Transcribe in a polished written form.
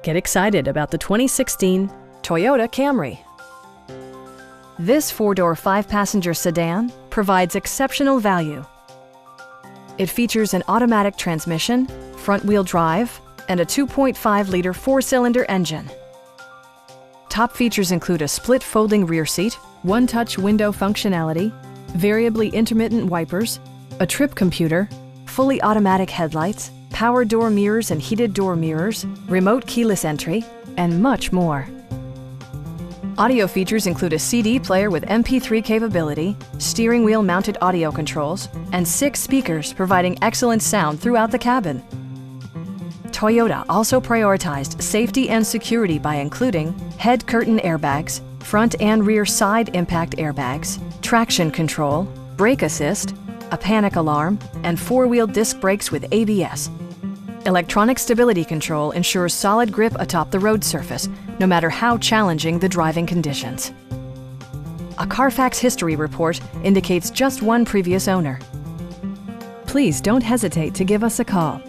Get excited about the 2016 Toyota Camry. This four-door, five-passenger sedan provides exceptional value. It features an automatic transmission, front-wheel drive, and a 2.5-liter four-cylinder engine. Top features include a split folding rear seat, one-touch window functionality, variably intermittent wipers, a trip computer, fully automatic headlights, power door mirrors and heated door mirrors, remote keyless entry, and much more. Audio features include a CD player with MP3 capability, steering wheel mounted audio controls, and 6 speakers providing excellent sound throughout the cabin. Toyota also prioritized safety and security by including head curtain airbags, front and rear side impact airbags, traction control, brake assist, a panic alarm, and 4-wheel disc brakes with ABS. Electronic stability control ensures solid grip atop the road surface, no matter how challenging the driving conditions. A Carfax history report indicates just one previous owner. Please don't hesitate to give us a call.